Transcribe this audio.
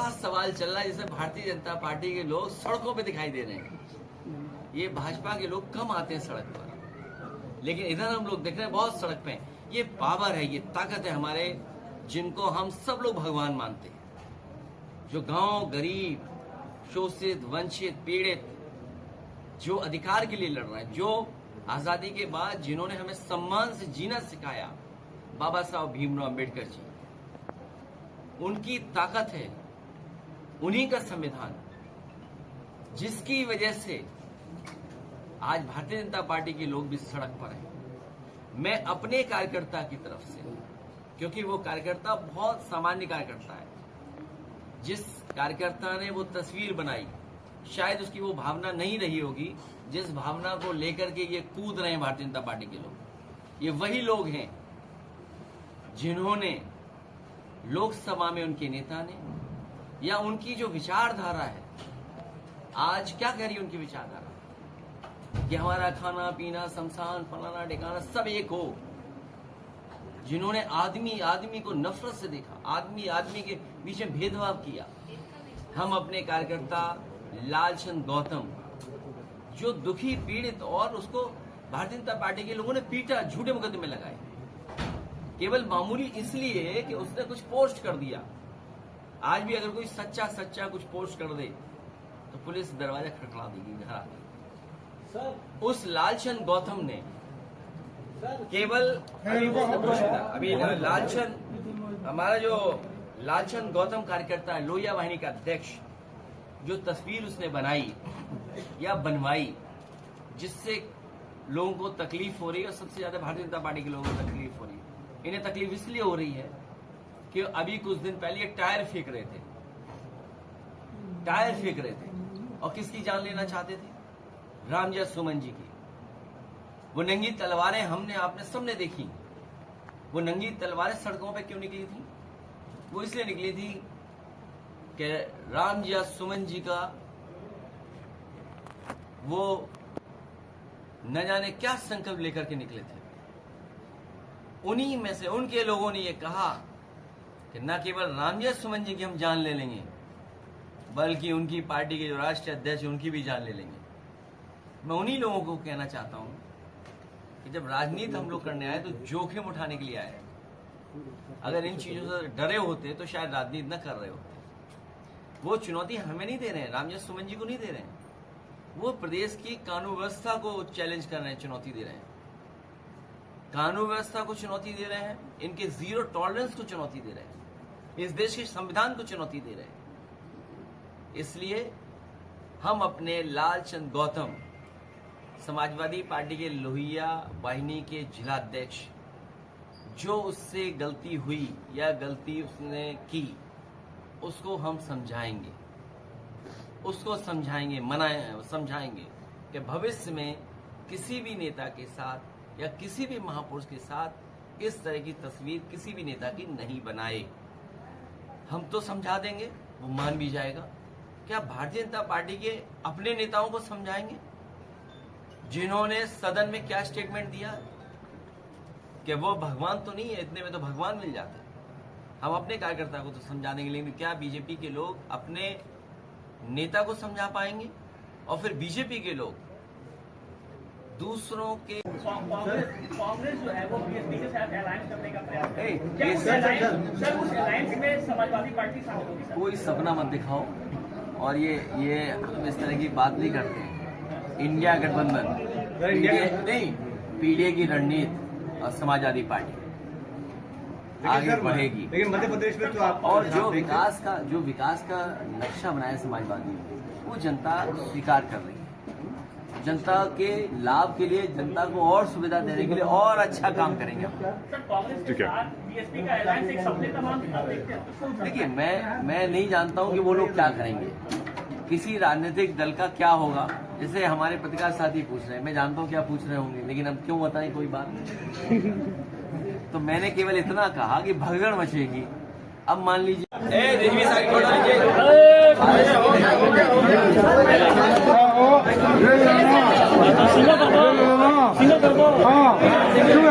ऐसा सवाल चल रहा है जैसे भारतीय जनता पार्टी के लोग सड़कों पे दिखाई दे रहे हैं। ये भाजपा के लोग कम आते हैं सड़क पर, लेकिन इधर हम लोग देख रहे हैं बहुत सड़क पे। ये पावर है, ये ताकत है हमारे, जिनको हम सब लोग भगवान मानते हैं। जो गांव गरीब, शोषित, वंचित, पीड़ित, जो अधिकार के लिए लड़ रहे हैं, जो आजादी के बाद जिन्होंने हमें सम्मान से जीना सिखाया, बाबा साहब भीमराव अम्बेडकर जी, उनकी ताकत है, उन्हीं का संविधान, जिसकी वजह से आज भारतीय जनता पार्टी के लोग भी सड़क पर हैं। मैं अपने कार्यकर्ता की तरफ से, क्योंकि वो कार्यकर्ता बहुत सामान्य कार्यकर्ता है, जिस कार्यकर्ता ने वो तस्वीर बनाई, शायद उसकी वो भावना नहीं रही होगी जिस भावना को लेकर के ये कूद रहे हैं भारतीय जनता पार्टी के लोग। ये वही लोग हैं जिन्होंने लोकसभा में उनके नेता ने, या उनकी जो विचारधारा है, आज क्या कह रही है उनकी विचारधारा कि हमारा खाना पीना शमशान फलाना ठिकाना सब एक हो। जिन्होंने आदमी आदमी को नफरत से देखा, आदमी आदमी के बीच में भेदभाव किया। हम अपने कार्यकर्ता लालचंद गौतम, जो दुखी पीड़ित, और उसको भारतीय जनता पार्टी के लोगों ने पीटा, झूठे मुकदमे लगाए, केवल मामूली इसलिए कि उसने कुछ पोस्ट कर दिया। आज भी अगर कोई सच्चा सच्चा कुछ पोस्ट कर दे तो पुलिस दरवाजा खटखटा देगी घर आके। उस लालचंद गौतम ने केवल अभी लालचंद, हमारा जो लालचंद गौतम कार्यकर्ता है, लोहिया वाहिनी का अध्यक्ष, जो तस्वीर उसने बनाई या बनवाई, जिससे लोगों को तकलीफ हो रही है, और सबसे ज्यादा भारतीय जनता पार्टी के लोगों को तकलीफ हो रही है। इन्हें तकलीफ इसलिए हो रही है कि अभी कुछ दिन पहले टायर फेंक रहे थे, टायर फेंक रहे थे, और किसकी जान लेना चाहते थे? रामजय सुमन जी की। वो नंगी तलवारें हमने आपने सबने देखी। वो नंगी तलवारें सड़कों पे क्यों निकली थी? वो इसलिए निकली थी कि रामजय सुमन जी का वो न जाने क्या संकल्प लेकर के निकले थे। उन्हीं में से उनके लोगों ने ये कहा कि न केवल रामजय सुमन जी की हम जान ले लेंगे, बल्कि उनकी पार्टी के जो राष्ट्रीय अध्यक्ष हैं उनकी भी जान ले लेंगे। मैं उन्हीं लोगों को कहना चाहता हूं कि जब राजनीति हम लोग करने आए तो जोखिम उठाने के लिए आए। अगर इन चीजों से डरे होते तो शायद राजनीति न कर रहे होते। वो चुनौती हमें नहीं दे रहे हैं, रामजय सुमन जी को नहीं दे रहे हैं, वो प्रदेश की कानून व्यवस्था को चैलेंज कर रहे हैं, चुनौती दे रहे हैं, कानून व्यवस्था को चुनौती दे रहे हैं, इनके जीरो टॉलरेंस को चुनौती दे रहे हैं, इस देश के संविधान को चुनौती दे रहे हैं। इसलिए हम अपने लालचंद गौतम, समाजवादी पार्टी के लोहिया वाहिनी के जिलाध्यक्ष, जो उससे गलती हुई या गलती उसने की, उसको हम समझाएंगे, उसको समझाएंगे, समझाएंगे कि भविष्य में किसी भी नेता के साथ या किसी भी महापुरुष के साथ इस तरह की तस्वीर किसी भी नेता की नहीं बनाए। हम तो समझा देंगे, वो मान भी जाएगा। क्या भारतीय जनता पार्टी के अपने नेताओं को समझाएंगे, जिन्होंने सदन में क्या स्टेटमेंट दिया कि वो भगवान तो नहीं है, इतने में तो भगवान मिल जाते। हम अपने कार्यकर्ता को तो समझा देंगे, लेकिन क्या बीजेपी के लोग अपने नेता को समझा पाएंगे? और फिर बीजेपी के लोग दूसरों के कांग्रेस जो है वो बीएसपी के साथ अलायंस करने का प्रयास कर रही है। उस अलायंस में समाजवादी पार्टी शामिल होगी? कोई सपना मत दिखाओ, और ये हम इस तरह की बात नहीं करते हैं। इंडिया गठबंधन नहीं, पीडीए की रणनीति और समाजवादी पार्टी आगे बढ़ेगी। लेकिन मध्य प्रदेश में तो आप, और जो विकास का नक्शा बनाया समाजवादी, वो जनता स्वीकार कर रही है। जनता के लाभ के लिए, जनता को और सुविधा देने के लिए और अच्छा काम करेंगे हम। बीएसपी का अलायंस एक सपने का नाम देखते हैं। देखिए, मैं नहीं जानता हूं कि वो लोग क्या करेंगे, किसी राजनीतिक दल का क्या होगा। जैसे हमारे पत्रकार साथी पूछ रहे हैं, मैं जानता हूं क्या पूछ रहे होंगे, लेकिन अब क्यों बताएं कोई बात। तो मैंने केवल इतना कहा कि भगदड़ मचेगी। अब मान लीजिए